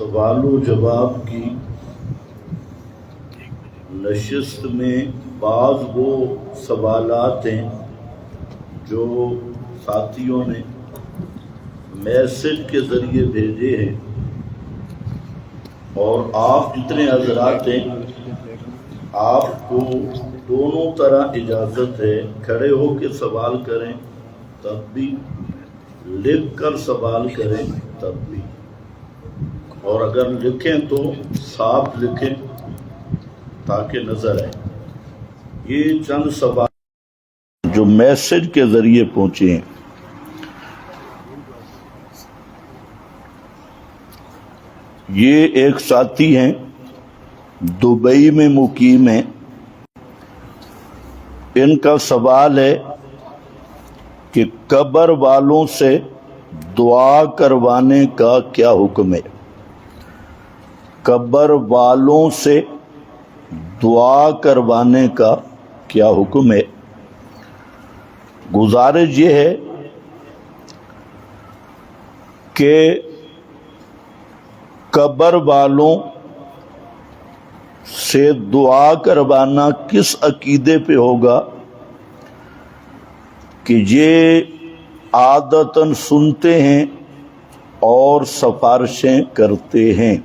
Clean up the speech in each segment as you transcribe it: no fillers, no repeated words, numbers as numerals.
سوال و جواب کی نشست میں بعض وہ سوالات ہیں جو ساتھیوں نے میسج کے ذریعے بھیجے ہیں، اور آپ جتنے حضرات ہیں آپ کو دونوں طرح اجازت ہے، کھڑے ہو کے سوال کریں تب بھی، لکھ کر سوال کریں تب بھی، اور اگر لکھیں تو صاف لکھیں تاکہ نظر آئے۔ یہ چند سوال جو میسج کے ذریعے پہنچے ہیں۔ یہ ایک ساتھی ہیں، دبئی میں مقیم ہیں۔ ان کا سوال ہے کہ قبر والوں سے دعا کروانے کا کیا حکم ہے؟ قبر والوں سے دعا کروانے کا کیا حکم ہے؟ گزارش یہ ہے کہ قبر والوں سے دعا کروانا کس عقیدے پہ ہوگا کہ یہ عادتاً سنتے ہیں اور سفارشیں کرتے ہیں،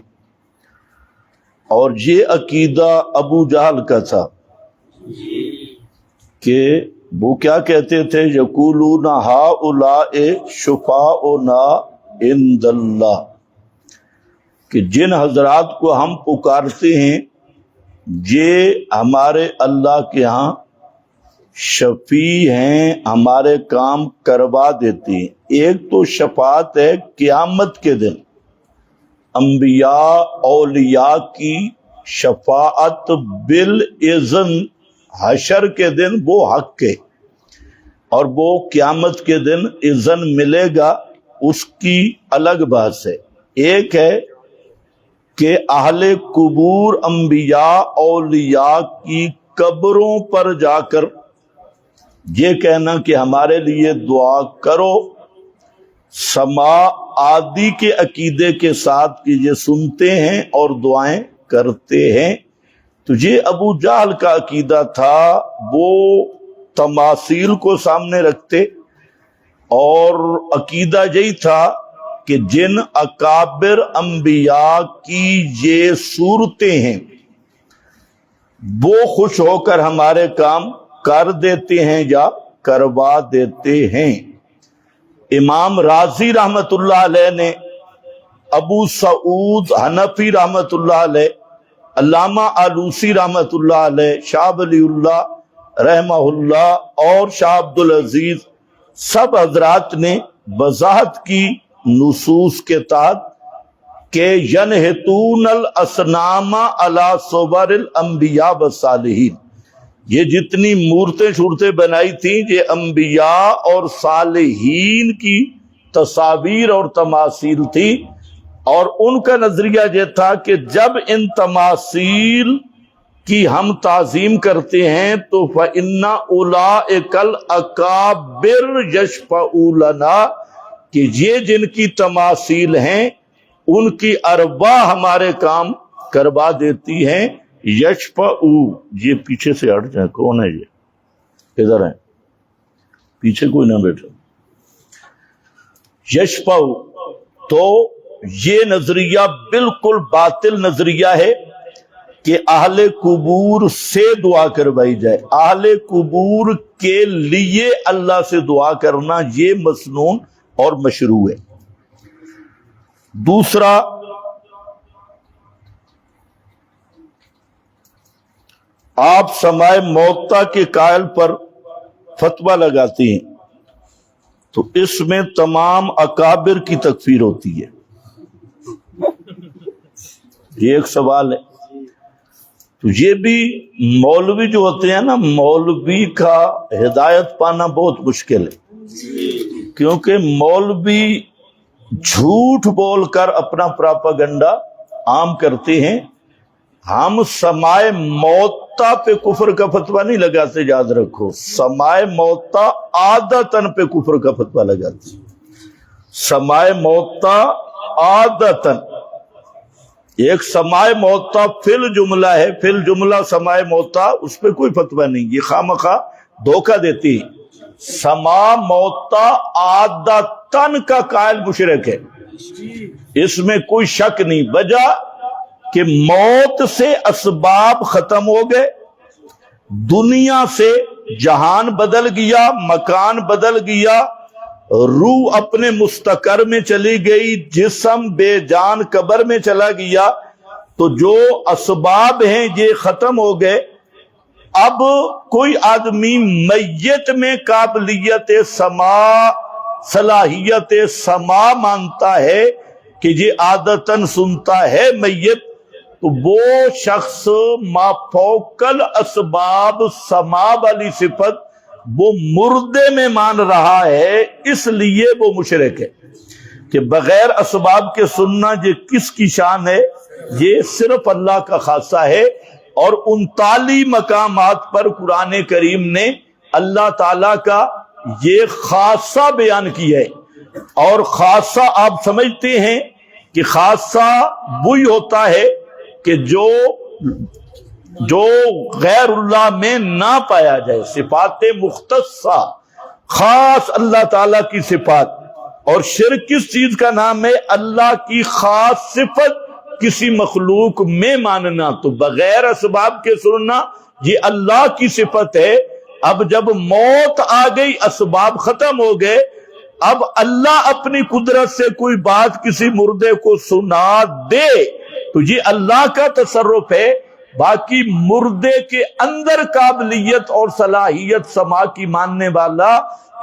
اور یہ عقیدہ ابو جہل کا تھا کہ وہ کیا کہتے تھے، یقولون ہؤلاء شفاؤنا عند اللہ، کہ جن حضرات کو ہم پکارتے ہیں یہ ہمارے اللہ کے ہاں شفیع ہیں، ہمارے کام کروا دیتے ہیں۔ ایک تو شفاعت ہے قیامت کے دن، انبیاء اولیاء کی شفاعت بالاذن حشر کے دن وہ حق ہے، اور وہ قیامت کے دن اذن ملے گا، اس کی الگ بات ہے۔ ایک ہے کہ اہل قبور انبیاء اولیاء کی قبروں پر جا کر یہ کہنا کہ ہمارے لیے دعا کرو، سماع عادی کے عقیدے کے ساتھ کہ یہ سنتے ہیں اور دعائیں کرتے ہیں۔ تو یہ ابو جہل کا عقیدہ تھا، وہ تماثیل کو سامنے رکھتے، اور عقیدہ یہی تھا کہ جن اکابر انبیاء کی یہ صورتیں ہیں وہ خوش ہو کر ہمارے کام کر دیتے ہیں یا کروا دیتے ہیں۔ امام رازی رحمت اللہ علیہ نے، ابو سعود حنفی رحمت اللہ علیہ، علامہ آلوسی رحمت اللہ علیہ، شاہ ولی اللہ رحمہ اللہ اور شاہ عبدالعزیز، سب حضرات نے وضاحت کی نصوص کے تحت کہ ینحتون الاصنام علی صور الانبیاء والصالحین، یہ جتنی مورتیں شورتیں بنائی تھیں یہ انبیاء اور صالحین کی تصاویر اور تماثیل تھی، اور ان کا نظریہ یہ تھا کہ جب ان تماثیل کی ہم تعظیم کرتے ہیں تو فَإِنَّ أُولَئِكَ الْأَكَابِرُ يَشْفَعُوا لَنَا، کہ یہ جن کی تماثیل ہیں ان کی ارواح ہمارے کام کروا دیتی ہیں۔ یشفعو، یہ پیچھے سے ہٹ جائیں، کون ہے یہ؟ ادھر ہیں، پیچھے کوئی نہ بیٹھا۔ یشفعو، تو یہ نظریہ بالکل باطل نظریہ ہے کہ اہل قبور سے دعا کروائی جائے۔ اہل قبور کے لیے اللہ سے دعا کرنا یہ مسنون اور مشروع ہے۔ دوسرا، آپ سماع موتا کے قائل پر فتویٰ لگاتے ہیں تو اس میں تمام اکابر کی تکفیر ہوتی ہے۔ یہ ایک سوال ہے۔ تو یہ بھی مولوی جو ہوتے ہیں نا، مولوی کا ہدایت پانا بہت مشکل ہے، کیونکہ مولوی جھوٹ بول کر اپنا پراپاگنڈا عام کرتے ہیں۔ ہم سماع موتا پہ کفر کا فتویٰ نہیں لگاتے، یاد رکھو، سماع موتا عادتاً پہ کفر کا فتویٰ لگاتے، سماع موتا عادتاً ایک سماع موتا فل جملہ ہے، فل جملہ سماع موتا، اس پہ کوئی فتویٰ نہیں، یہ خواہ دھوکہ دیتی ہے۔ سماع موتا عادتاً کا قائل مشرک ہے، اس میں کوئی شک نہیں، وجہ کہ موت سے اسباب ختم ہو گئے، دنیا سے جہان بدل گیا، مکان بدل گیا، روح اپنے مستقر میں چلی گئی، جسم بے جان قبر میں چلا گیا، تو جو اسباب ہیں یہ ختم ہو گئے۔ اب کوئی آدمی میت میں قابلیت سماع، صلاحیت سماع مانتا ہے کہ یہ عادتاً سنتا ہے میت، تو وہ شخص ما فوق الاسباب سماع والی صفت وہ مردے میں مان رہا ہے، اس لیے وہ مشرک ہے۔ کہ بغیر اسباب کے سننا یہ کس کی شان ہے؟ یہ صرف اللہ کا خاصہ ہے۔ اور 39 مقامات پر قرآن کریم نے اللہ تعالی کا یہ خاصہ بیان کیا ہے۔ اور خاصہ آپ سمجھتے ہیں کہ خاصہ وہی ہوتا ہے کہ جو غیر اللہ میں نہ پایا جائے، صفات مختصہ خاص اللہ تعالی کی صفات۔ اور شرک کس چیز کا نام ہے؟ اللہ کی خاص صفت کسی مخلوق میں ماننا، تو بغیر اسباب کے سننا یہ اللہ کی صفت ہے۔ اب جب موت آ گئی، اسباب ختم ہو گئے، اب اللہ اپنی قدرت سے کوئی بات کسی مردے کو سنا دے تو یہ اللہ کا تصرف ہے۔ باقی مردے کے اندر قابلیت اور صلاحیت سماع کی ماننے والا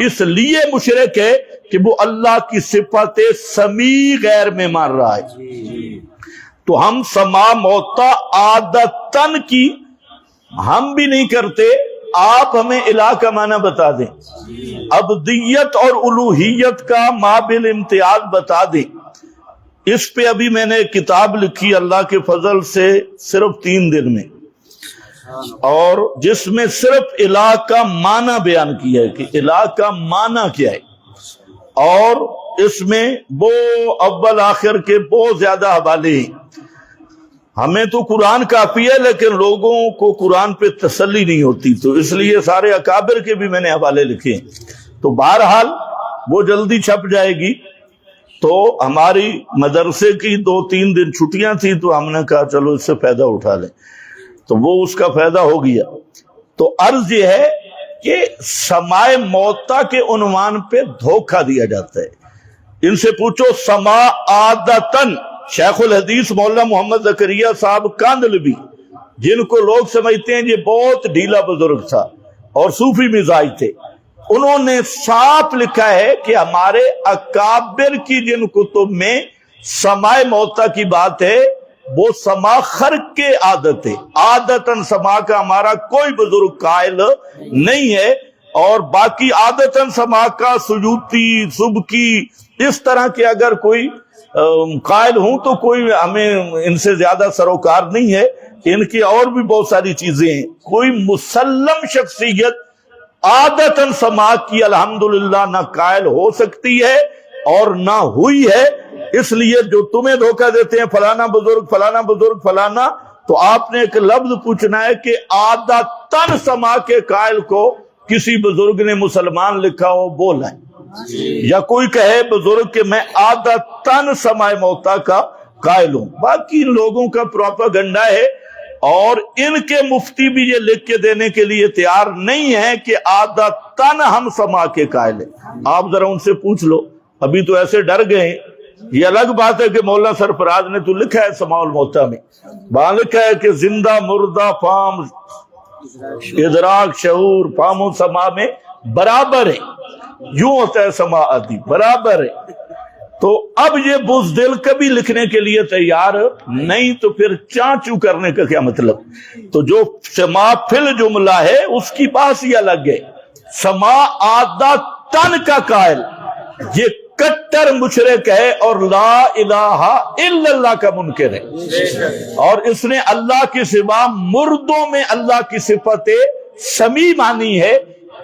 اس لیے مشرک ہے کہ وہ اللہ کی صفت سمیع غیر میں مان رہا ہے۔ تو ہم سماع موتا عادتاً کی ہم بھی نہیں کرتے، آپ ہمیں الہ کا معنی بتا دیں، ابدیت اور الوہیت کا مابل امتیاز بتا دیں۔ اس پہ ابھی میں نے کتاب لکھی اللہ کے فضل سے صرف 3 دن میں، اور جس میں صرف الہ کا معنی بیان کیا ہے کہ الہ کا معنی کیا ہے، اور اس میں وہ اول آخر کے بہت زیادہ حوالے ہیں۔ ہمیں تو قرآن کافی ہے، لیکن لوگوں کو قرآن پہ تسلی نہیں ہوتی، تو اس لیے سارے اکابر کے بھی میں نے حوالے لکھے ہیں۔ تو بہرحال وہ جلدی چھپ جائے گی۔ تو ہماری مدرسے کی 2-3 دن چھٹیاں تھیں، تو ہم نے کہا چلو اس سے فائدہ اٹھا لیں، تو وہ اس کا فائدہ ہو گیا۔ تو عرض یہ ہے کہ سماع موتا کے عنوان پہ دھوکہ دیا جاتا ہے۔ ان سے پوچھو سماع عادتاً، شیخ الحدیث مولانا محمد زکریا صاحب کاندھلوی، جن کو لوگ سمجھتے ہیں یہ بہت ڈھیلا بزرگ تھا اور صوفی مزاج تھے، انہوں نے صاف لکھا ہے کہ ہمارے اکابر کی جن کتب میں سماع موتا کی بات ہے وہ سماع خرق کے عادت ہے، عادتاً سماع کا ہمارا کوئی بزرگ قائل نہیں ہے۔ اور باقی عادتاً سماع کا سجوتی، سبکی، اس طرح کے اگر کوئی قائل ہوں تو کوئی ہمیں ان سے زیادہ سروکار نہیں ہے، ان کی اور بھی بہت ساری چیزیں ہیں۔ کوئی مسلم شخصیت عادتاً سماع کی الحمدللہ نہ قائل ہو سکتی ہے اور نہ ہوئی ہے۔ اس لیے جو تمہیں دھوکہ دیتے ہیں فلانا بزرگ فلانا بزرگ فلانا، تو آپ نے ایک لفظ پوچھنا ہے کہ عادتاً سماع کے قائل کو کسی بزرگ نے مسلمان لکھا ہو بولا ہے، یا کوئی کہے بزرگ کہ میں عادتاً سماع موتا کا قائل ہوں۔ باقی ان لوگوں کا پروپیگنڈا ہے، اور ان کے مفتی بھی یہ لکھ کے دینے کے لیے تیار نہیں ہے کہ عادتاً ہم سماع کے قائل ہیں۔ آپ ذرا ان سے پوچھ لو، ابھی تو ایسے ڈر گئے ہیں۔ یہ الگ بات ہے کہ مولانا سرفراز نے تو لکھا ہے سماع الموتا میں، وہاں لکھا ہے کہ زندہ مردہ فام ادراک شعور فام و سماع میں برابر ہے، یوں ہوتا ہے سماع آدھی برابر ہے۔ تو اب یہ بزدل کبھی لکھنے کے لیے تیار نہیں، تو پھر چاچو کرنے کا کیا مطلب؟ تو جو سماع فل جملہ ہے اس کی بات ہی الگ ہے۔ سماع عادتاً کا قائل یہ کٹر مشرک ہے اور لا الہ الا اللہ کا منکر ہے، اور اس نے اللہ کے سوا مردوں میں اللہ کی صفت سمیع مانی ہے،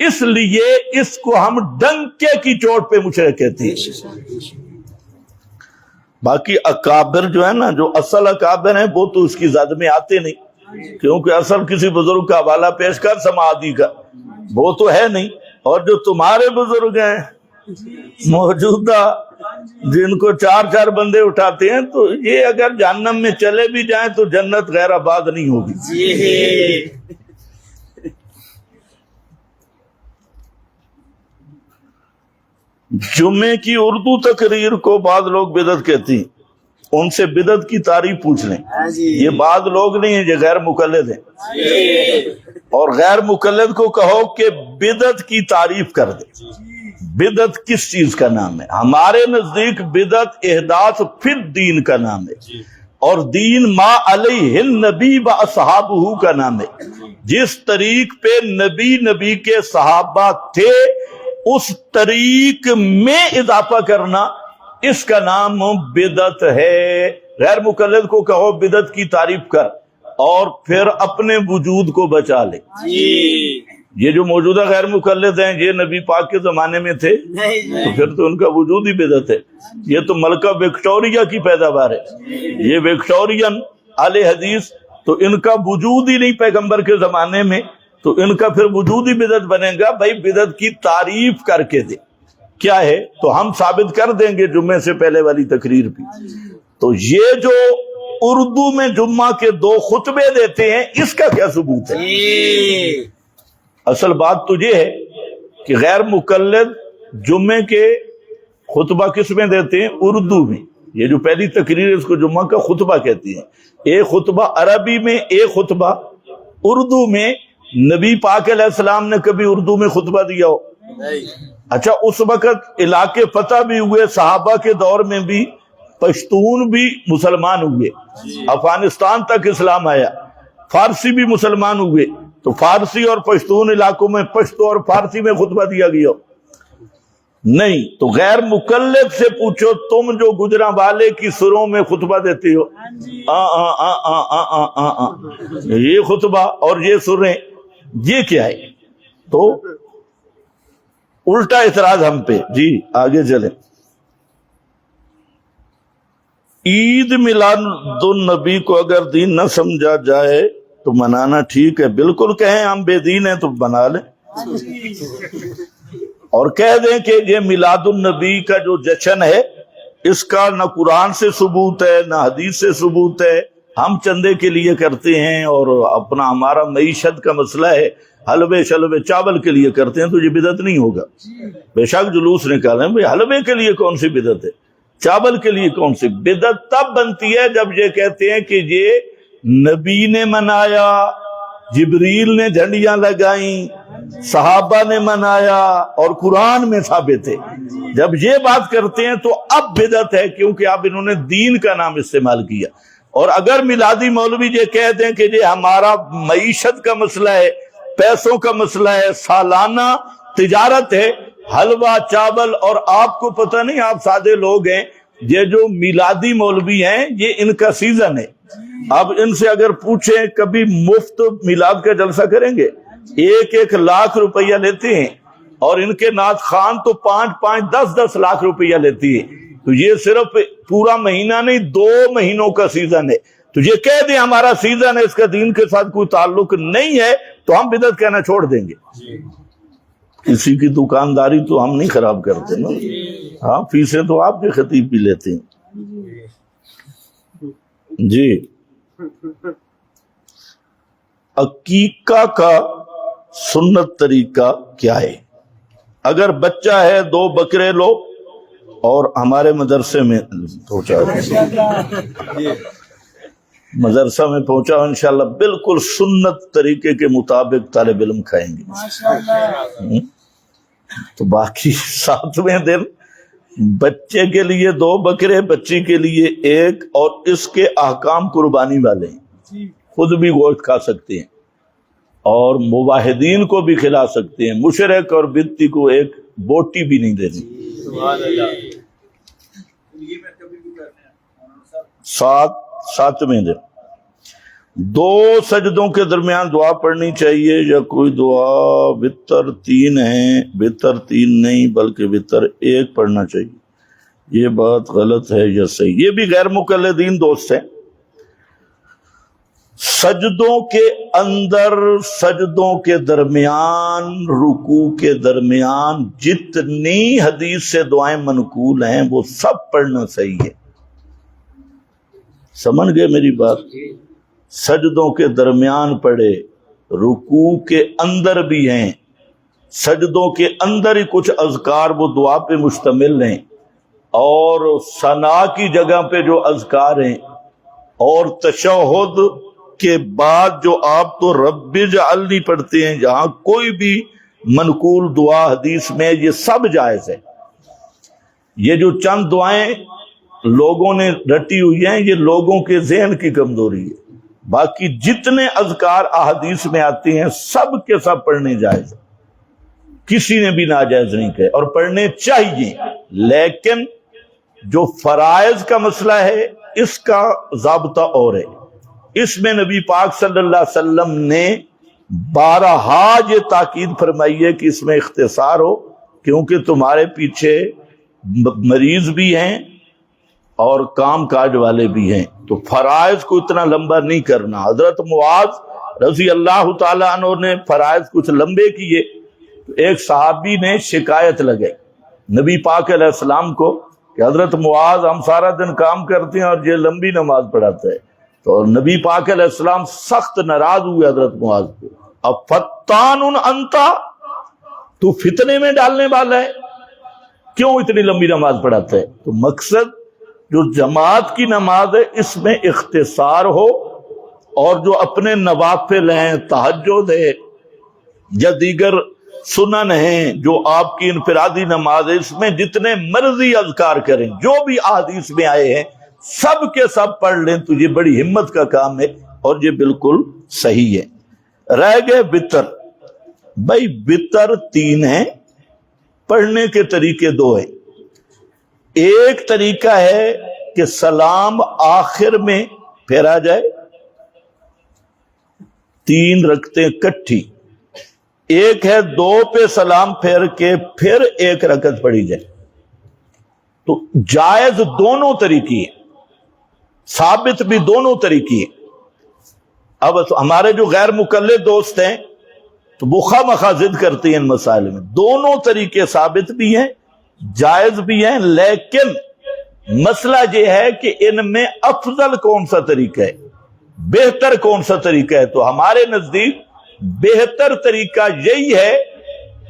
اس لیے اس کو ہم ڈنکے کی چوٹ پہ مشرک کہتے ہیں۔ باقی اکابر جو ہے نا، جو اصل اکابر ہیں وہ تو اس کی زد میں آتے نہیں، کیونکہ اصل کسی بزرگ کا حوالہ پیش کر سماعتی کا، وہ تو ہے نہیں۔ اور جو تمہارے بزرگ ہیں موجودہ، جن کو چار چار بندے اٹھاتے ہیں، تو یہ اگر جہنم میں چلے بھی جائیں تو جنت غیر آباد نہیں ہوگی۔ جمعے کی اردو تقریر کو بعض لوگ بدعت کہتی ہیں، ان سے بدعت کی تعریف پوچھ لیں۔ یہ بعض لوگ نہیں ہیں، یہ غیر مقلد ہیں، اور غیر مقلد کو کہو کہ بدعت کی تعریف کر دے۔ بدعت کس چیز کا نام ہے؟ ہمارے نزدیک بدعت احداث فی الدین کا نام ہے، اور دین ما علیہ النبی و اصحابہ کا نام ہے۔ جس طریق پہ نبی کے صحابہ تھے اس طریق میں اضافہ کرنا، اس کا نام بدعت ہے۔ غیر مقلد کو کہو بدعت کی تعریف کر، اور پھر اپنے وجود کو بچا لے۔ یہ جو موجودہ غیر مقلد ہیں، یہ نبی پاک کے زمانے میں تھے تو پھر تو ان کا وجود ہی بدعت ہے۔ یہ تو ملکہ وکٹوریہ کی پیداوار ہے، یہ وکٹورین اہل حدیث، تو ان کا وجود ہی نہیں پیغمبر کے زمانے میں، تو ان کا پھر وجود ہی بدعت بنے گا۔ بھائی بدعت کی تعریف کر کے دے، کیا ہے تو ہم ثابت کر دیں گے جمعے سے پہلے والی تقریر بھی۔ تو یہ جو اردو میں جمعہ کے 2 خطبے دیتے ہیں، اس کا کیا ثبوت ہے؟ اصل بات تو یہ ہے کہ غیر مقلد جمعے کے خطبہ کس میں دیتے ہیں؟ اردو میں۔ یہ جو پہلی تقریر ہے اس کو جمعہ کا خطبہ کہتی ہیں۔ ایک خطبہ عربی میں، ایک خطبہ اردو میں۔ نبی پاک علیہ السلام نے کبھی اردو میں خطبہ دیا ہو؟ اچھا، اس وقت علاقے فتح بھی ہوئے، صحابہ کے دور میں بھی پشتون بھی مسلمان ہوئے، افغانستان تک اسلام آیا، فارسی بھی مسلمان ہوئے، تو فارسی اور پشتون علاقوں میں پشتو اور فارسی میں خطبہ دیا گیا نہیں۔ تو غیر مقلد سے پوچھو، تم جو گجراں والے کی سروں میں خطبہ دیتے ہو، یہ خطبہ اور یہ سریں، یہ کیا ہے؟ تو الٹا اعتراض ہم پہ۔ جی آگے چلیں۔ عید میلاد النبی کو اگر دین نہ سمجھا جائے تو منانا ٹھیک ہے، بالکل کہیں ہم بے دین ہیں تو بنا لیں، اور کہہ دیں کہ یہ میلاد النبی کا جو جشن ہے اس کا نہ قرآن سے ثبوت ہے نہ حدیث سے ثبوت ہے، ہم چندے کے لیے کرتے ہیں، اور اپنا ہمارا معیشت کا مسئلہ ہے، حلوے شلوے چاول کے لیے کرتے ہیں، تو یہ بدعت نہیں ہوگا۔ بے شک جلوس نکالیں، بھئی حلوے کے لیے کون سی بدعت ہے؟ چاول کے لیے کون سی بدعت؟ تب بنتی ہے جب یہ کہتے ہیں کہ یہ نبی نے منایا، جبریل نے جھنڈیاں لگائیں، صحابہ نے منایا، اور قرآن میں ثابت ہے۔ جب یہ بات کرتے ہیں تو اب بدعت ہے، کیونکہ اب انہوں نے دین کا نام استعمال کیا۔ اور اگر میلادی مولوی یہ کہہ دیں کہ یہ ہمارا معیشت کا مسئلہ ہے، پیسوں کا مسئلہ ہے، سالانہ تجارت ہے، حلوہ چاول، اور آپ کو پتہ نہیں، آپ سادے لوگ ہیں، یہ جو میلادی مولوی ہیں یہ ان کا سیزن ہے۔ اب ان سے اگر پوچھیں کبھی مفت میلاد کا جلسہ کریں گے؟ 1 لاکھ روپیہ لیتے ہیں، اور ان کے نعت خان تو 5 10 لاکھ روپیہ لیتی ہے۔ تو یہ صرف پورا مہینہ نہیں، 2 مہینوں کا سیزن ہے۔ تو یہ کہہ دیں ہمارا سیزن ہے، اس کا دین کے ساتھ کوئی تعلق نہیں ہے، تو ہم بدعت کہنا چھوڑ دیں گے۔ کسی کی دکانداری تو ہم نہیں خراب کرتے نا، ہاں فیسیں تو آپ کے خطیب بھی لیتے ہیں۔ جی عقیقہ کا سنت طریقہ کیا ہے؟ اگر بچہ ہے 2 بکرے لو اور ہمارے مدرسے میں پہنچا، مدرسہ میں پہنچا، انشاءاللہ بالکل سنت طریقے کے مطابق طالب علم کھائیں گے۔ تو باقی 7ویں دن بچے کے لیے 2 بکرے، بچی کے لیے 1، اور اس کے احکام قربانی والے ہیں، خود بھی گوشت کھا سکتے ہیں اور موحدین کو بھی کھلا سکتے ہیں، مشرک اور بدعتی کو 1 بوٹی بھی نہیں دینی۔ 7ویں دن 2 سجدوں کے درمیان دعا پڑھنی چاہیے یا کوئی دعا؟ وتر 3 ہے، وتر 3 نہیں بلکہ وتر 1 پڑھنا چاہیے۔ یہ بات غلط ہے یا صحیح؟ یہ بھی غیر مقلدین دوست ہیں. سجدوں کے اندر، سجدوں کے درمیان، رکوع کے درمیان جتنی حدیث سے دعائیں منقول ہیں وہ سب پڑھنا صحیح ہے. سمجھ گئے میری بات؟ سجدوں کے درمیان پڑھے، رکوع کے اندر بھی ہیں، سجدوں کے اندر ہی کچھ اذکار وہ دعا پہ مشتمل ہیں، اور ثنا کی جگہ پہ جو اذکار ہیں، اور تشہد کے بعد جو آپ تو رب اجعلنی پڑھتے ہیں، جہاں کوئی بھی منقول دعا حدیث میں، یہ سب جائز ہے. یہ جو چند دعائیں لوگوں نے رٹی ہوئی ہیں یہ لوگوں کے ذہن کی کمزوری ہے. باقی جتنے اذکار احادیث میں آتے ہیں سب کے سب پڑھنے جائز، کسی نے بھی ناجائز نہیں کہے، اور پڑھنے چاہیے. لیکن جو فرائض کا مسئلہ ہے اس کا ضابطہ اور ہے. اس میں نبی پاک صلی اللہ علیہ وسلم نے بارہا یہ تاکید فرمائی ہے کہ اس میں اختصار ہو، کیونکہ تمہارے پیچھے مریض بھی ہیں اور کام کاج والے بھی ہیں، تو فرائض کو اتنا لمبا نہیں کرنا. حضرت معاذ رضی اللہ تعالیٰ عنہ نے فرائض کچھ لمبے کیے، تو ایک صحابی نے شکایت لگائی نبی پاک علیہ السلام کو کہ حضرت معاذ ہم سارا دن کام کرتے ہیں اور یہ لمبی نماز پڑھاتا ہے. تو نبی پاک علیہ السلام سخت ناراض ہوئے حضرت معاذ کو. اب فتان انتا، تو فتنے میں ڈالنے والا ہے، کیوں اتنی لمبی نماز پڑھاتا ہے؟ تو مقصد جو جماعت کی نماز ہے اس میں اختصار ہو، اور جو اپنے نوافل ہیں، تہجد ہے یا دیگر سنن ہیں جو آپ کی انفرادی نماز ہے، اس میں جتنے مرضی اذکار کریں، جو بھی احادیث میں آئے ہیں سب کے سب پڑھ لیں، تو یہ بڑی ہمت کا کام ہے اور یہ بالکل صحیح ہے. رہ گئے وتر. بھائی وتر 3 ہیں، پڑھنے کے طریقے 2 ہیں. ایک طریقہ ہے کہ سلام آخر میں پھیرا جائے، 3 رکعتیں کٹھی. ایک ہے 2 پہ سلام پھیر کے پھر 1 رکعت پڑھی جائے. تو جائز دونوں طریقے ہیں، ثابت بھی دونوں طریقے ہیں. اب ہمارے جو غیر مقلد دوست ہیں تو وہ خواہ مخواہ ضد کرتے ہیں ان مسائل میں. دونوں طریقے ثابت بھی ہیں، جائز بھی ہیں، لیکن مسئلہ یہ ہے کہ ان میں افضل کون سا طریقہ ہے، بہتر کون سا طریقہ ہے. تو ہمارے نزدیک بہتر طریقہ یہی ہے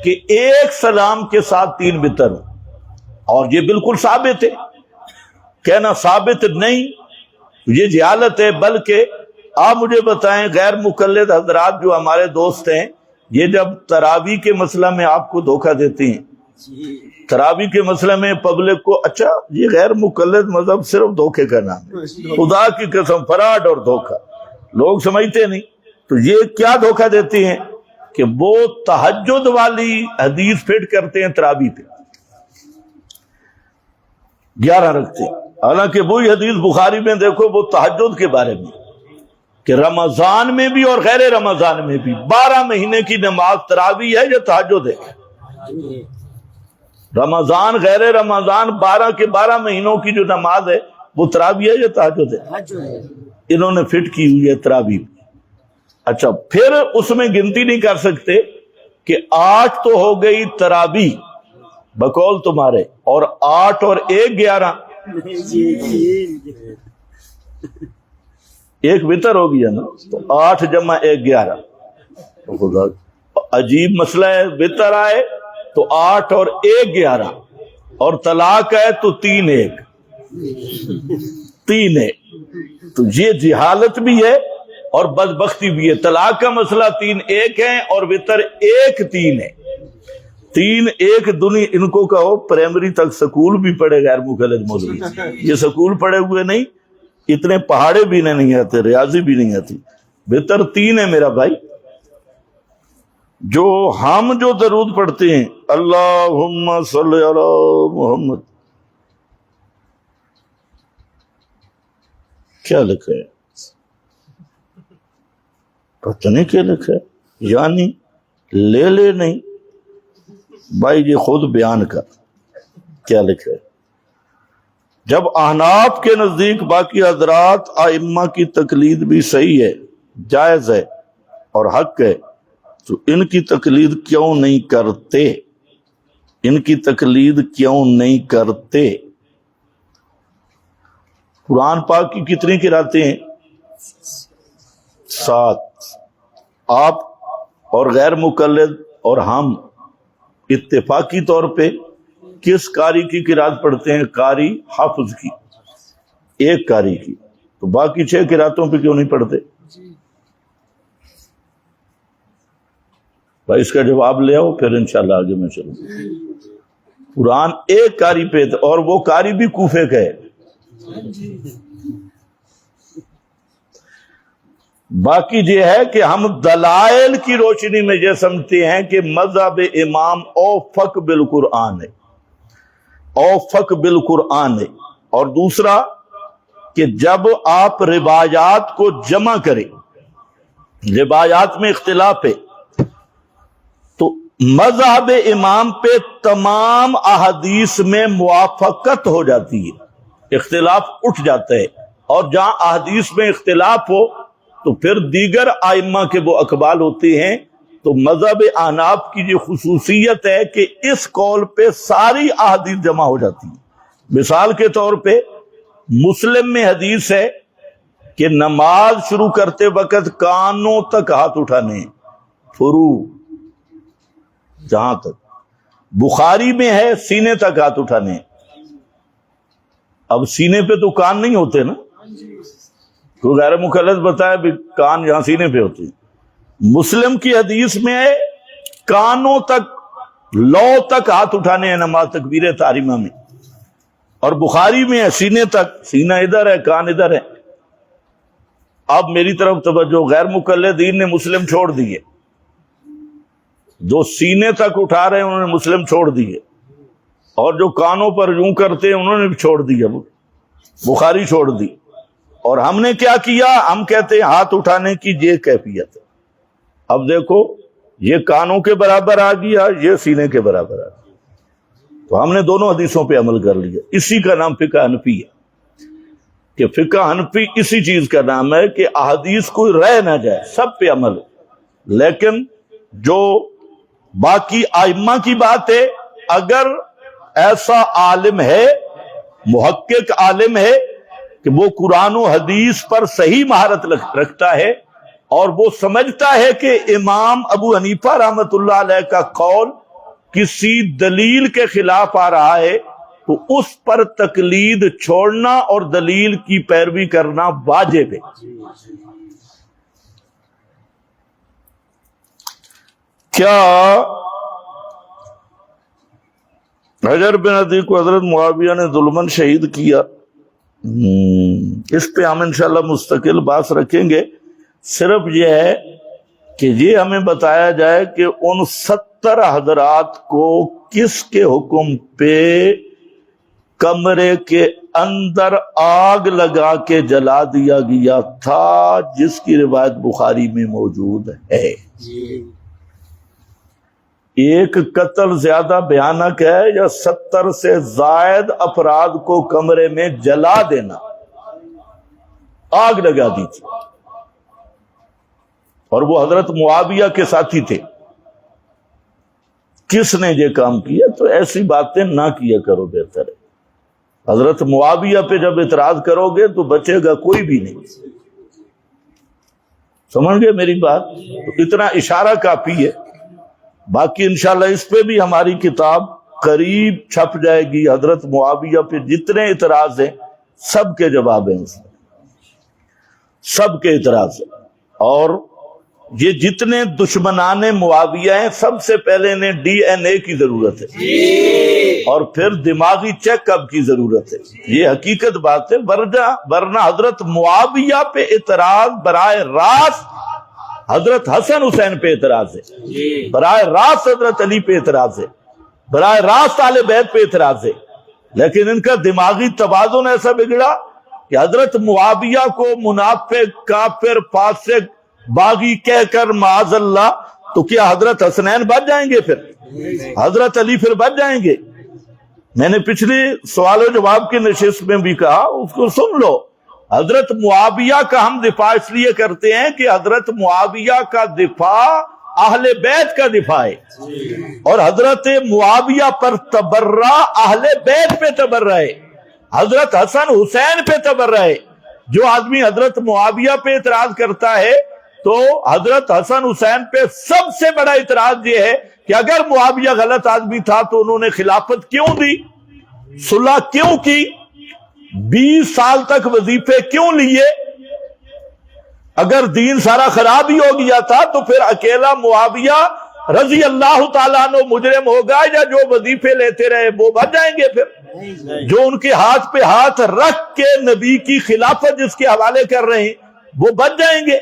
کہ 1 سلام کے ساتھ 3 وتر ہو، اور یہ بالکل ثابت ہے. کہنا ثابت نہیں یہ جہالت ہے. بلکہ آپ مجھے بتائیں، غیر مقلد حضرات جو ہمارے دوست ہیں، یہ جب تراویح کے مسئلہ میں آپ کو دھوکہ دیتے ہیں، تراویح کے مسئلے میں پبلک کو، اچھا یہ غیر مقلد مذہب صرف دھوکے کا نام ہے، خدا کی قسم فراڈ اور دھوکہ، لوگ سمجھتے نہیں. تو یہ کیا دھوکہ دیتے ہیں کہ وہ تہجد والی حدیث فٹ کرتے ہیں تراویح پہ، 11 رکھتے ہیں. حالانکہ وہی حدیث بخاری میں دیکھو وہ تہجد کے بارے میں کہ رمضان میں بھی اور غیر رمضان میں بھی 12 مہینے کی نماز تراویح ہے یا تہجد ہے. رمضان غیر رمضان 12 کے 12 مہینوں کی جو نماز ہے وہ تراویح ہے یا تہجد ہے؟ انہوں نے فٹ کی ہوئی ہے تراویح. اچھا پھر اس میں گنتی نہیں کر سکتے کہ 8 تو ہو گئی تراویح بقول تمہارے، اور 8 اور 1 11، 1 وتر ہو گیا نا. تو 8 جمع 1 11. تو خدا عجیب مسئلہ ہے، وتر آئے تو 8 اور 1 11، اور طلاق ہے تو 3 1 3 1. تو یہ جہالت بھی ہے اور بدبختی بھی ہے. طلاق کا مسئلہ 3 1 ہے اور وتر 1 3 ہے. 3 1 دنیا ان کو کہو پرائمری تک سکول بھی پڑھے غیر مقلد مولوی، یہ سکول پڑھے ہوئے نہیں، اتنے پہاڑے بھی نہیں آتے، ریاضی بھی نہیں آتی. وتر 3 ہے میرا بھائی. جو ہم جو درود پڑھتے ہیں اللہم صلی علی محمد، کیا لکھا ہے؟ پتہ نہیں کیا لکھا ہے، یعنی لے نہیں بھائی، یہ خود بیان کر کیا لکھا ہے. جب احناف کے نزدیک باقی حضرات ائمہ کی تقلید بھی صحیح ہے، جائز ہے اور حق ہے، تو ان کی تقلید کیوں نہیں کرتے؟ ان کی تقلید کیوں نہیں کرتے؟ قرآن پاک کی کتنی قراتیں ہیں؟ 7۔ آپ اور غیر مقلد اور ہم اتفاقی طور پہ کس قاری کی قرات پڑھتے ہیں؟ قاری حافظ کی، ایک قاری کی، تو باقی 6 قراتوں پہ کیوں نہیں پڑھتے؟ بھائی اس کا جواب لے آؤ، پھر انشاءاللہ آگے میں چلوں۔ قرآن ایک قاری پہ، اور وہ قاری بھی کوفے کا ہے۔ باقی یہ ہے کہ ہم دلائل کی روشنی میں یہ سمجھتے ہیں کہ مذہب امام اوفق بالقرآن ہے، اوفق بالقرآن ہے۔ اور دوسرا کہ جب آپ روایات کو جمع کریں، روایات میں اختلاف ہے، تو مذہب امام پہ تمام احادیث میں موافقت ہو جاتی ہے، اختلاف اٹھ جاتا ہے۔ اور جہاں احادیث میں اختلاف ہو تو پھر دیگر ائمہ کے وہ اقوال ہوتے ہیں۔ تو مذہب احناف کی یہ خصوصیت ہے کہ اس قول پہ ساری احادیث جمع ہو جاتی ہیں۔ مثال کے طور پہ مسلم میں حدیث ہے کہ نماز شروع کرتے وقت کانوں تک ہاتھ اٹھانے ہیں، فرو جہاں تک۔ بخاری میں ہے سینے تک ہاتھ اٹھانے ہیں۔ اب سینے پہ تو کان نہیں ہوتے نا، تو غیر مقلد بتایا بھی کان یہاں سینے پہ ہوتے ہیں۔ مسلم کی حدیث میں ہے کانوں تک، لو تک ہاتھ اٹھانے ہیں نماز تکبیر تحریمہ میں، اور بخاری میں ہے سینے تک، سینہ ادھر ہے کان ادھر ہے۔ اب میری طرف توجہ، غیر مقلدین نے مسلم چھوڑ دیے، جو سینے تک اٹھا رہے ہیں انہوں نے مسلم چھوڑ دیے، اور جو کانوں پر یوں کرتے ہیں انہوں نے بھی چھوڑ دیا، بخاری چھوڑ دی۔ اور ہم نے کیا کیا؟ ہم کہتے ہیں ہاتھ اٹھانے کی یہ کیفیت ہے۔ اب دیکھو یہ کانوں کے برابر آ گیا، یہ سینے کے برابر آ گیا، تو ہم نے دونوں حدیثوں پہ عمل کر لیا۔ اسی کا نام فقہ حنفی ہے، کہ فقہ حنفی اسی چیز کا نام ہے کہ احادیث کوئی رہ نہ جائے، سب پہ عمل ہو۔ لیکن جو باقی ائمہ کی بات ہے، اگر ایسا عالم ہے، محقق عالم ہے کہ وہ قرآن و حدیث پر صحیح مہارت رکھتا ہے، اور وہ سمجھتا ہے کہ امام ابو حنیفہ رحمۃ اللہ علیہ کا قول کسی دلیل کے خلاف آ رہا ہے، تو اس پر تقلید چھوڑنا اور دلیل کی پیروی کرنا واجب ہے۔ کیا حجر بن عدی کو حضرت معاویہ نے ظلمن شہید کیا؟ اس پہ ہم انشاءاللہ مستقل بات رکھیں گے۔ صرف یہ ہے کہ یہ ہمیں بتایا جائے کہ ان 70 حضرات کو کس کے حکم پہ کمرے کے اندر آگ لگا کے جلا دیا گیا تھا، جس کی روایت بخاری میں موجود ہے۔ ایک قتل زیادہ بھیانک ہے یا 70 سے زائد افراد کو کمرے میں جلا دینا؟ آگ لگا دی تھی، اور وہ حضرت معاویہ کے ساتھی تھے۔ کس نے یہ کام کیا؟ تو ایسی باتیں نہ کیا کرو، بہتر ہے۔ حضرت معاویہ پہ جب اعتراض کرو گے تو بچے گا کوئی بھی نہیں۔ سمجھ گئے میری بات؟ تو اتنا اشارہ کافی ہے۔ باقی انشاءاللہ اس پہ بھی ہماری کتاب قریب چھپ جائے گی۔ حضرت معاویہ پہ جتنے اعتراض ہیں سب کے جواب ہیں، اس میں سب کے اعتراض ہیں۔ اور یہ جتنے دشمنان معاویہ ہیں، سب سے پہلے انہیں ڈی این اے کی ضرورت ہے، اور پھر دماغی چیک اپ کی ضرورت ہے۔ یہ حقیقت بات ہے، ورنہ حضرت معاویہ پہ اعتراض براہ راست حضرت حسن حسین پہ اعتراض ہے، براہ راست حضرت علی پہ اعتراض ہے، براہ راست اہل بیت پہ اعتراض ہے۔ لیکن ان کا دماغی توازن ایسا بگڑا کہ حضرت معاویہ کو منافق، کافر، فاسق، باغی کہہ کر معاذ اللہ، تو کیا حضرت حسنین بچ جائیں گے؟ پھر حضرت علی پھر بچ جائیں گے؟ میں نے پچھلی سوال و جواب کی نشست میں بھی کہا، اس کو سن لو. حضرت معاویہ کا ہم دفاع اس لیے کرتے ہیں کہ حضرت معاویہ کا دفاع اہل بیت کا دفاع ہے، اور حضرت معاویہ پر تبرہ اہل بیت پہ تبرہ ہے، حضرت حسن حسین پہ تبرہ ہے. جو آدمی حضرت معاویہ پہ اعتراض کرتا ہے تو حضرت حسن حسین پہ سب سے بڑا اعتراض یہ ہے کہ اگر معاویہ غلط آدمی تھا تو انہوں نے خلافت کیوں دی، صلح کیوں کی، 20 سال تک وظیفے کیوں لیے؟ اگر دین سارا خراب ہی ہو گیا تھا تو پھر اکیلا معاویہ رضی اللہ تعالیٰ عنہ مجرم ہوگا، یا جو وظیفے لیتے رہے وہ بچ جائیں گے؟ پھر جو ان کے ہاتھ پہ ہاتھ رکھ کے نبی کی خلافت جس کے حوالے کر رہے ہیں وہ بچ جائیں گے؟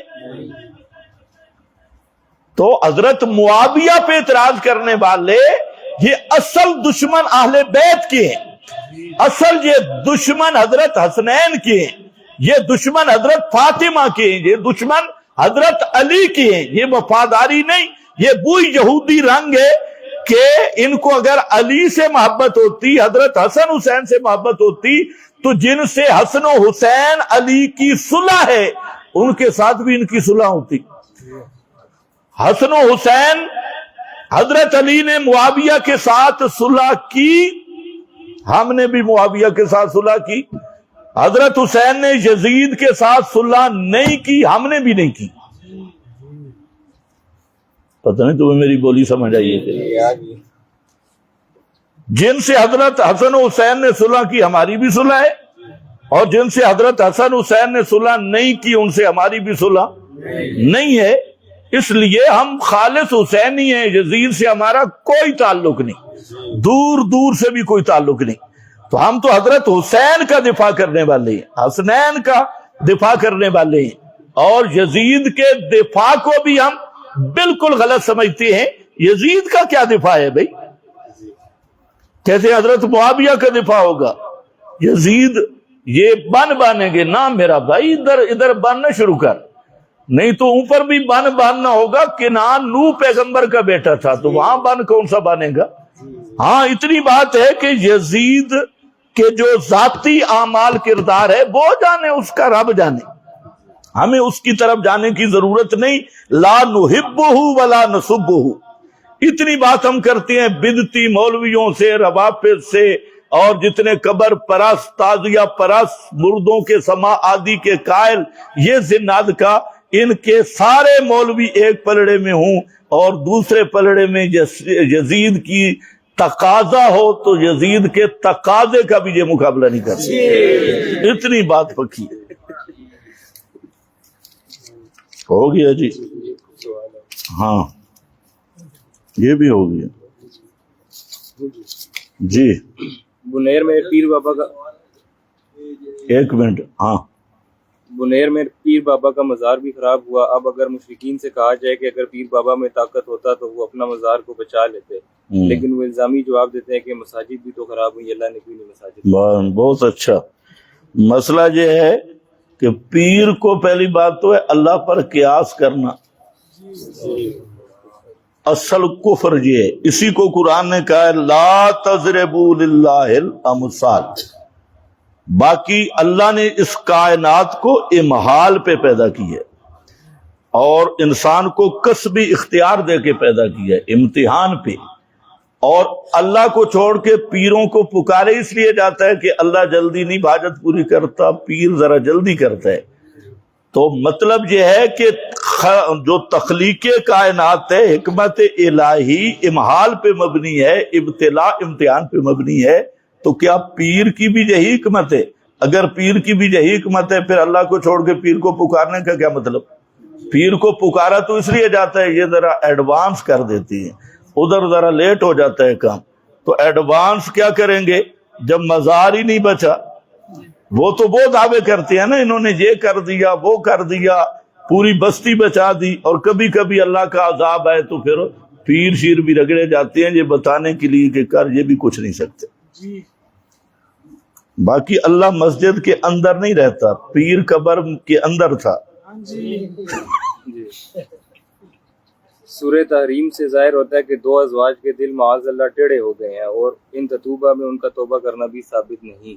تو حضرت معاویہ پہ اعتراض کرنے والے یہ اصل دشمن اہل بیت کے ہیں، اصل یہ دشمن حضرت حسنین کے ہیں، یہ دشمن حضرت فاطمہ کے ہیں، یہ دشمن حضرت علی کے ہیں. یہ وفاداری نہیں، یہ وہی یہودی رنگ ہے کہ ان کو اگر علی سے محبت ہوتی، حضرت حسن حسین سے محبت ہوتی، تو جن سے حسن و حسین علی کی صلح ہے ان کے ساتھ بھی ان کی صلح ہوتی. حسن و حسین حضرت علی نے معاویہ کے ساتھ صلح کی، ہم نے بھی معاویہ کے ساتھ صلح کی. حضرت حسین نے یزید کے ساتھ صلح نہیں کی، ہم نے بھی نہیں کی. پتہ نہیں تمہیں میری بولی سمجھ آئی ہے؟ جن سے حضرت حسن حسین نے صلح کی ہماری بھی صلح ہے، اور جن سے حضرت حسن حسین نے صلح نہیں کی ان سے ہماری بھی صلح نہیں ہے. اس لیے ہم خالص حسینی ہیں، یزید سے ہمارا کوئی تعلق نہیں، دور دور سے بھی کوئی تعلق نہیں. تو ہم تو حضرت حسین کا دفاع کرنے والے ہیں، حسنین کا دفاع کرنے والے ہیں، اور یزید کے دفاع کو بھی ہم بالکل غلط سمجھتے ہیں. یزید کا کیا دفاع ہے بھائی؟ کیسے حضرت معاویہ کا دفاع ہوگا؟ یزید یہ باندھیں گے نا میرا بھائی، ادھر باندھنا شروع کر، نہیں تو اوپر بھی باندھنا ہوگا. کنعان نوح پیغمبر کا بیٹا تھا تو وہاں باندھ کون سا باندھے گا؟ ہاں اتنی بات ہے کہ یزید کے جو ذاتی اعمال کردار ہے وہ جانے، اس کا رب جانے، ہمیں اس کی طرف جانے کی ضرورت نہیں. لا نحبہ ولا نسبہ، اتنی بات ہم کرتے ہیں بدعتی مولویوں سے، روافض سے، اور جتنے قبر پرست، تعزیہ پرست، مردوں کے سما آدی کے قائل، یہ زناد کا، ان کے سارے مولوی ایک پلڑے میں ہوں اور دوسرے پلڑے میں یزید کی تقاضا ہو تو یزید کے تقاضے کا بھی یہ مقابلہ نہیں کرتے. اتنی بات پکی ہے. ہو گیا جی؟ ہاں یہ بھی ہو گیا جی. بنیر میں پیر بابا کا، ایک منٹ. ہاں بنیر میں پیر بابا کا مزار بھی خراب ہوا. اب اگر مشرکین سے کہا جائے کہ اگر پیر بابا میں طاقت ہوتا تو وہ اپنا مزار کو بچا لیتے، لیکن وہ الزامی جواب دیتے ہیں کہ مساجد بھی تو خراب ہوئی، اللہ نے کیوں نہیں مساجد. بہت اچھا. مسئلہ یہ ہے کہ پیر کو پہلی بات تو ہے اللہ پر قیاس کرنا، اصل کفر یہ ہے. اسی کو قرآن نے کہا ہے لا تضربوا للہ الامثال. باقی اللہ نے اس کائنات کو امحال پہ پیدا کی ہے اور انسان کو کسبی اختیار دے کے پیدا کیا ہے، امتحان پہ. اور اللہ کو چھوڑ کے پیروں کو پکارے اس لیے جاتا ہے کہ اللہ جلدی نہیں حاجت پوری کرتا، پیر ذرا جلدی کرتا ہے. تو مطلب یہ ہے کہ جو تخلیق کائنات ہے، حکمت الہی امحال پہ مبنی ہے، ابتلاء امتحان پہ مبنی ہے. تو کیا پیر کی بھی یہی حکمت ہے؟ اگر پیر کی بھی یہی حکمت ہے پھر اللہ کو چھوڑ کے پیر کو پکارنے کا کیا مطلب؟ پیر کو پکارا تو اس لیے جاتا ہے یہ ذرا ایڈوانس کر دیتی ہے، ادھر ذرا لیٹ ہو جاتا ہے کام. تو ایڈوانس کیا کریں گے جب مزار ہی نہیں بچا؟ وہ تو وہ دعوے کرتے ہیں نا انہوں نے یہ کر دیا وہ کر دیا، پوری بستی بچا دی. اور کبھی کبھی اللہ کا عذاب آئے تو پھر پیر شیر بھی رگڑے جاتے ہیں یہ بتانے کے لیے کہ کر یہ بھی کچھ نہیں سکتے. باقی اللہ مسجد کے اندر نہیں رہتا، پیر قبر کے اندر تھا. سورہ تحریم سے ظاہر ہوتا ہے کہ دو ازواج کے دل معاذ اللہ ٹیڑھے ہو گئے ہیں اور ان تتوبہ میں ان کا توبہ کرنا بھی ثابت نہیں۔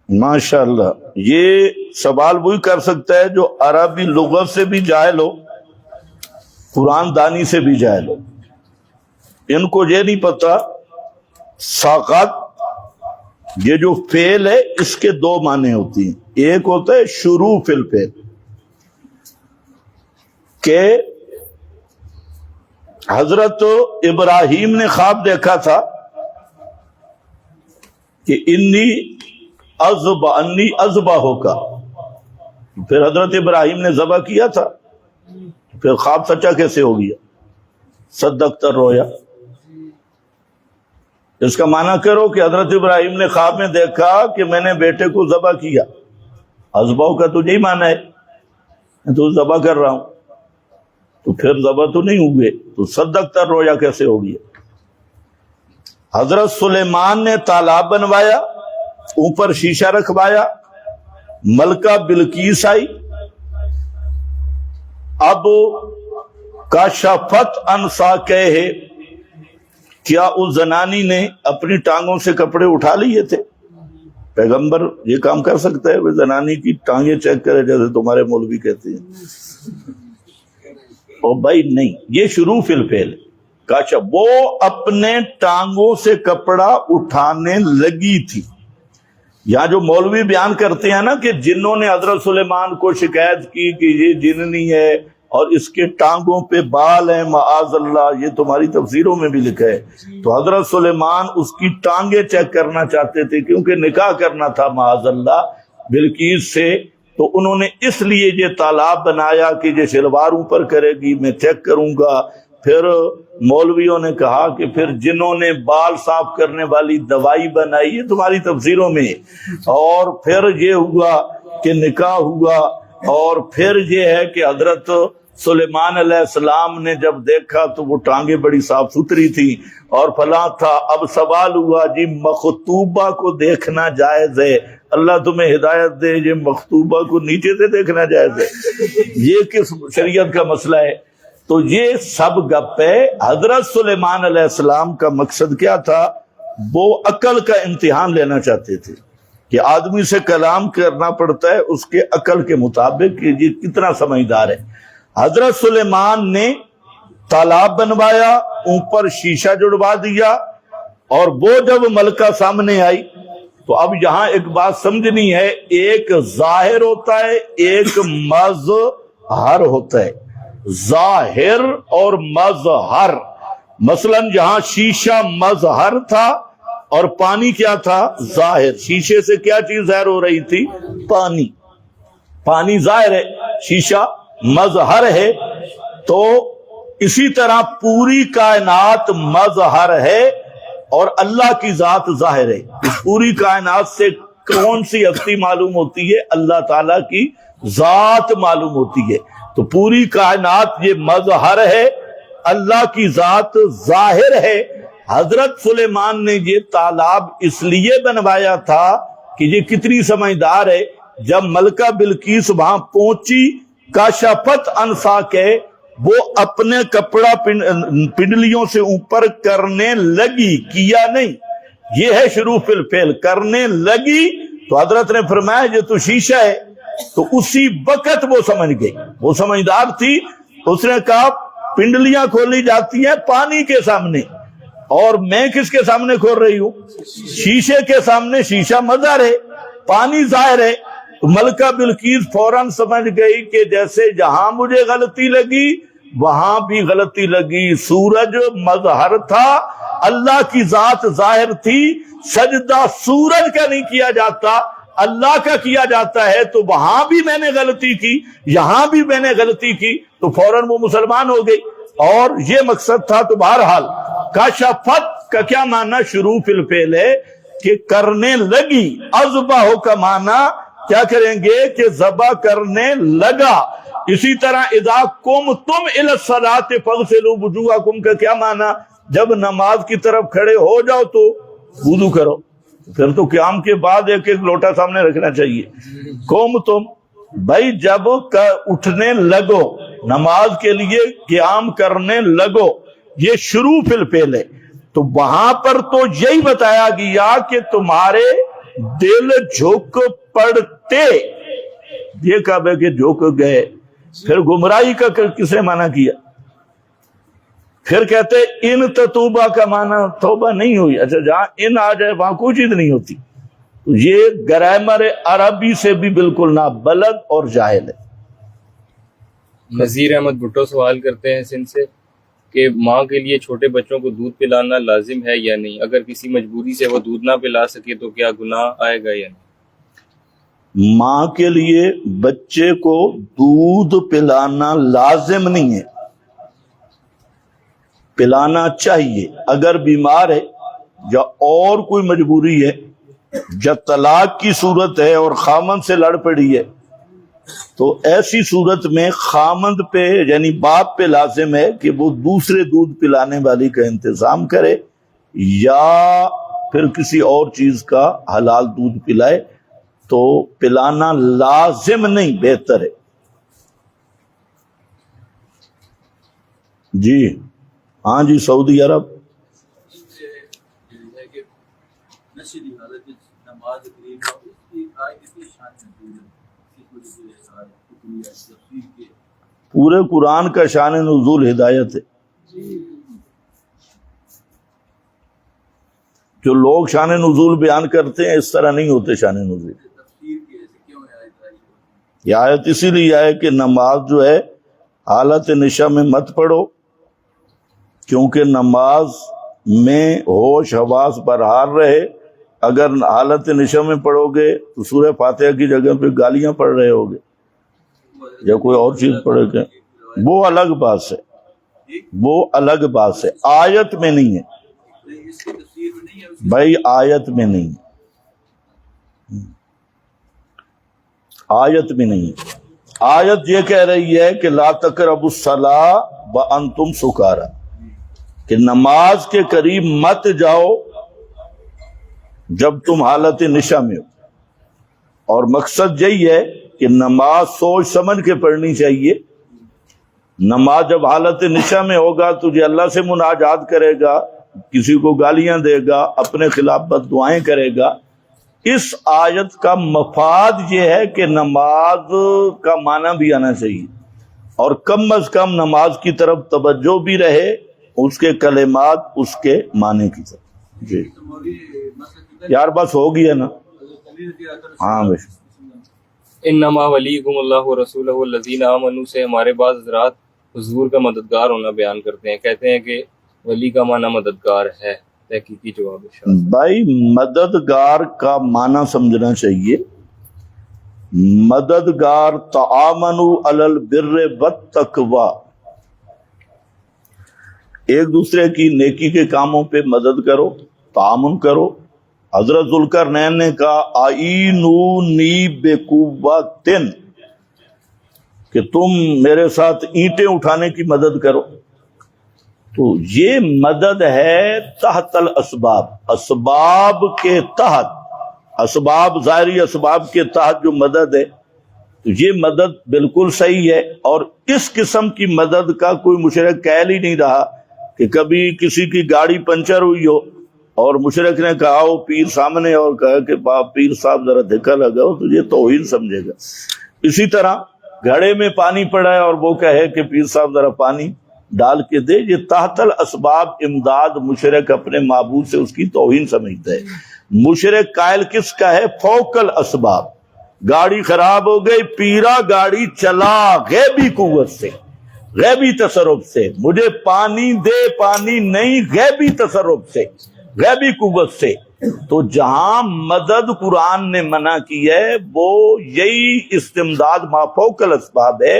ماشاءاللہ، یہ سوال وہی کر سکتا ہے جو عربی لغت سے بھی جاہل ہو، قرآن دانی سے بھی جاہل ہو۔ ان کو یہ نہیں پتا ساقات یہ جو فعل ہے اس کے دو معنی ہوتی ہیں۔ ایک ہوتا ہے شروع فی الفعل، کہ حضرت ابراہیم نے خواب دیکھا تھا کہ انی اذبح کا، پھر حضرت ابراہیم نے ذبح کیا تھا، پھر خواب سچا کیسے ہو گیا؟ صدقت الرؤیا۔ اس کا معنی کرو کہ حضرت ابراہیم نے خواب میں دیکھا کہ میں نے بیٹے کو ذبح کیا، اذبح کا تو یہی معنی ہے، میں تو ذبح کر رہا ہوں، تو پھر ذبح تو نہیں ہوئے، تو صدقت الرؤیا کیسے ہو گیا؟ حضرت سلیمان نے تالاب بنوایا، اوپر شیشہ رکھوایا، ملکہ بلقیس آئی، اب کشفت عن ساقیہ، کیا اس زنانی نے اپنی ٹانگوں سے کپڑے اٹھا لیے تھے؟ پیغمبر یہ کام کر سکتا ہے؟ وہ زنانی کی ٹانگیں چیک کرے جیسے تمہارے مولوی کہتے ہیں؟ اور بھائی نہیں، یہ شروع فی الفعل کاشا، وہ اپنے ٹانگوں سے کپڑا اٹھانے لگی تھی۔ یہاں جو مولوی بیان کرتے ہیں نا کہ جنوں نے حضرت سلیمان کو شکایت کی کہ یہ جننی ہے اور اس کے ٹانگوں پہ بال ہیں معاذ اللہ، یہ تمہاری تفسیروں میں بھی لکھا ہے، تو حضرت سلیمان اس کی ٹانگیں چیک کرنا چاہتے تھے کیونکہ نکاح کرنا تھا معاذ اللہ بلقیس سے، تو انہوں نے اس لیے یہ تالاب بنایا کہ یہ شلوار اوپر کرے گی، میں چیک کروں گا۔ پھر مولویوں نے کہا کہ پھر جنہوں نے بال صاف کرنے والی دوائی بنائی، یہ تمہاری تفسیروں میں، اور پھر یہ ہوا کہ نکاح ہوا، اور پھر یہ ہے کہ حضرت سلیمان علیہ السلام نے جب دیکھا تو وہ ٹانگیں بڑی صاف ستھری تھی اور فلاں تھا۔ اب سوال ہوا جی مخطوبہ کو دیکھنا جائز ہے؟ اللہ تمہیں ہدایت دے، یہ مخطوبہ کو نیچے سے دیکھنا جائز ہے؟ یہ کس شریعت کا مسئلہ ہے؟ تو یہ سب گپ ہے۔ حضرت سلیمان علیہ السلام کا مقصد کیا تھا؟ وہ عقل کا امتحان لینا چاہتے تھے کہ آدمی سے کلام کرنا پڑتا ہے اس کے عقل کے مطابق کہ یہ کتنا سمجھدار ہے۔ حضرت سلیمان نے تالاب بنوایا، اوپر شیشہ جڑوا دیا، اور وہ جب ملکہ سامنے آئی تو اب یہاں ایک بات سمجھنی ہے، ایک ظاہر ہوتا ہے، ایک مظہر ہوتا ہے، ظاہر اور مظہر۔ مثلا جہاں شیشہ مظہر تھا اور پانی کیا تھا؟ ظاہر۔ شیشے سے کیا چیز ظاہر ہو رہی تھی؟ پانی۔ پانی ظاہر ہے، شیشہ مظہر ہے۔ تو اسی طرح پوری کائنات مظہر ہے اور اللہ کی ذات ظاہر ہے۔ اس پوری کائنات سے کون سی ہستی معلوم ہوتی ہے؟ اللہ تعالیٰ کی ذات معلوم ہوتی ہے۔ تو پوری کائنات یہ مظہر ہے، اللہ کی ذات ظاہر ہے۔ حضرت سلیمان نے یہ تالاب اس لیے بنوایا تھا کہ یہ کتنی سمجھدار ہے، جب ملکہ بلقیس وہاں پہنچی، کاشفت عن ساقیہ، وہ اپنے کپڑا پنڈلیوں سے اوپر کرنے لگی، کیا نہیں، یہ ہے شروع فی الفعل، کرنے لگی۔ تو حضرت نے فرمایا یہ تو شیشہ ہے، تو اسی وقت وہ سمجھ گئی، وہ سمجھدار تھی۔ اس نے کہا پنڈلیاں کھولی جاتی ہیں پانی کے سامنے، اور میں کس کے سامنے کھول رہی ہوں؟ شیشے کے سامنے۔ شیشہ مظہر ہے، پانی ظاہر ہے۔ تو ملکہ بلقیس فوراً سمجھ گئی کہ جیسے جہاں مجھے غلطی لگی وہاں بھی غلطی لگی۔ سورج مظہر تھا، اللہ کی ذات ظاہر تھی، سجدہ سورج کا نہیں کیا جاتا، اللہ کا کیا جاتا ہے، تو وہاں بھی میں نے غلطی کی، یہاں بھی میں نے غلطی کی، تو فوراً وہ مسلمان ہو گئی، اور یہ مقصد تھا۔ تو بہرحال کاشفت کا کیا معنی؟ شروع فی الفعل ہے کہ کرنے لگی۔ اذبح کا معنی کیا کریں گے کہ ذبح کرنے لگا۔ اسی طرح اذا قمتم الی الصلاۃ فاغسلوا وجوہکم کا کیا معنی؟ جب نماز کی طرف کھڑے ہو جاؤ تو وضو کرو۔ پھر تو قیام کے بعد ایک ایک لوٹا سامنے رکھنا چاہیے۔ قمتم، بھائی جب اٹھنے لگو، نماز کے لیے قیام کرنے لگو، یہ شروع فی الفعل ہے۔ تو وہاں پر تو یہی بتایا گیا کہ تمہارے دل جھک پڑتے، یہ کعبے کے جھک گئے۔ پھر گمراہی کا کسے معنی کیا؟ پھر کہتے ان تتوبہ کا معنی توبہ نہیں ہوئی۔ اچھا جہاں ان آ جائے وہاں کوئی چیز نہیں ہوتی۔ تو یہ گرامر عربی سے بھی بالکل نہ بلد اور جاہل ہے۔ نذیر احمد بھٹو سوال کرتے ہیں سندھ سے کہ ماں کے لیے چھوٹے بچوں کو دودھ پلانا لازم ہے یا نہیں؟ اگر کسی مجبوری سے وہ دودھ نہ پلا سکے تو کیا گناہ آئے گا یا نہیں؟ ماں کے لیے بچے کو دودھ پلانا لازم نہیں ہے، پلانا چاہیے۔ اگر بیمار ہے یا اور کوئی مجبوری ہے یا طلاق کی صورت ہے اور خامند سے لڑ پڑی ہے تو ایسی صورت میں خامند پہ یعنی باپ پہ لازم ہے کہ وہ دوسرے دودھ پلانے والی کا انتظام کرے یا پھر کسی اور چیز کا حلال دودھ پلائے۔ تو پلانا لازم نہیں، بہتر ہے۔ جی ہاں جی، سعودی عرب پورے قرآن کا شان نزول ہدایت ہے۔ جو لوگ شان نزول بیان کرتے ہیں اس طرح نہیں ہوتے شان نزول۔ یہ آیت اسی لیے ہے کہ نماز جو ہے حالت نشا میں مت پڑھو، کیونکہ نماز میں ہوش حواس برحال رہے۔ اگر حالت نشا میں پڑھو گے تو سورہ فاتحہ کی جگہ پہ گالیاں پڑھ رہے ہوگے یا کوئی اور چیز پڑھے گے، وہ الگ بات ہے، وہ الگ بات ہے، آیت میں نہیں ہے بھائی، آیت میں نہیں، آیت میں نہیں۔ آیت یہ کہہ رہی ہے کہ لا تقربوا الصلاۃ وانتم سکارا، کہ نماز کے قریب مت جاؤ جب تم حالت نشا میں ہو۔ اور مقصد یہی ہے کہ نماز سوچ سمجھ کے پڑھنی چاہیے۔ نماز جب حالت نشا میں ہوگا تو یہ اللہ سے مناجات کرے گا، کسی کو گالیاں دے گا، اپنے خلاف بد دعائیں کرے گا۔ اس آیت کا مفاد یہ ہے کہ نماز کا معنی بھی آنا چاہیے اور کم از کم نماز کی طرف توجہ بھی رہے، اس کے کلمات، اس کے معنی کی طرف۔ جی یار بس ہو گیا نا؟ ہاں بھائی۔ انما ولیکم اللہ ورسولہ والذین آمنوا سے ہمارے بعض حضرات حضور کا مددگار ہونا بیان کرتے ہیں، کہتے ہیں کہ ولی کا معنی مددگار ہے۔ تحقیقی جواب ہے بھائی، مددگار کا معنی سمجھنا چاہیے۔ مددگار تعاونوا علی البر والتقوی، ایک دوسرے کی نیکی کے کاموں پہ مدد کرو، تعاون کرو۔ حضرت ذوالقرنین نے کہا اعینونی بقوۃ، کہ تم میرے ساتھ اینٹیں اٹھانے کی مدد کرو۔ تو یہ مدد ہے تحت الاسباب، اسباب کے تحت، اسباب ظاہری اسباب کے تحت جو مدد ہے، تو یہ مدد بالکل صحیح ہے۔ اور اس قسم کی مدد کا کوئی مشرک قائل ہی نہیں رہا کہ کبھی کسی کی گاڑی پنچر ہوئی ہو اور مشرک نے کہا ہو پیر سامنے اور کہا کہ باپ پیر صاحب ذرا دھکا لگاؤ، تو یہ توہین سمجھے گا۔ اسی طرح گھڑے میں پانی پڑا ہے اور وہ کہے کہ پیر صاحب ذرا پانی ڈال کے دے، یہ تحت الاسباب امداد مشرک اپنے معبود سے اس کی توہین سمجھتا ہے۔ مشرک قائل کس کا ہے؟ فوق الاسباب۔ گاڑی خراب ہو گئی، پیرا گاڑی چلا غیبی قوت سے، غیبی تصرف سے، مجھے پانی دے، پانی نہیں، غیبی تصرف سے، غیبی قوت سے۔ تو جہاں مدد قرآن نے منع کی ہے وہ یہی استمداد ما فوق الاسباب ہے،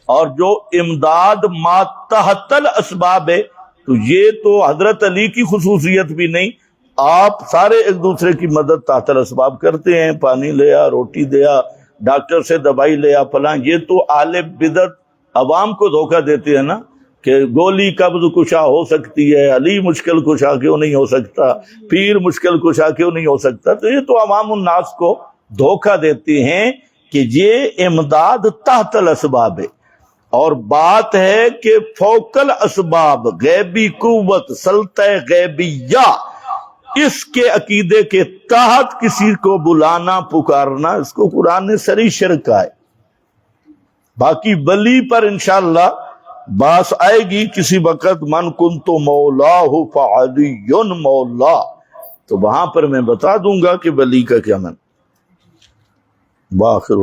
اور جو امداد ما تحت الاسباب ہے تو یہ تو حضرت علی کی خصوصیت بھی نہیں۔ آپ سارے ایک دوسرے کی مدد تحت الاسباب کرتے ہیں، پانی لیا، روٹی دیا، ڈاکٹر سے دوائی لیا، فلاں۔ یہ تو اہل بدعت عوام کو دھوکہ دیتے ہیں نا کہ گولی قبض کشا ہو سکتی ہے، علی مشکل کشا کیوں نہیں ہو سکتا، پیر مشکل کشا کیوں نہیں ہو سکتا۔ تو یہ تو عوام الناس کو دھوکہ دیتے ہیں کہ یہ امداد تحت الاسباب ہے۔ اور بات ہے کہ فوقل اسباب غیبی قوت سلطہ غیبیہ اس کے عقیدے کے تحت کسی کو بلانا پکارنا اس کو قرآن نے صریح شرک کہا ہے. باقی ولی پر انشاءاللہ باس آئے گی کسی وقت. من کنت مولاہ فعلی مولا، تو وہاں پر میں بتا دوں گا کہ ولی کا کیا من. باخر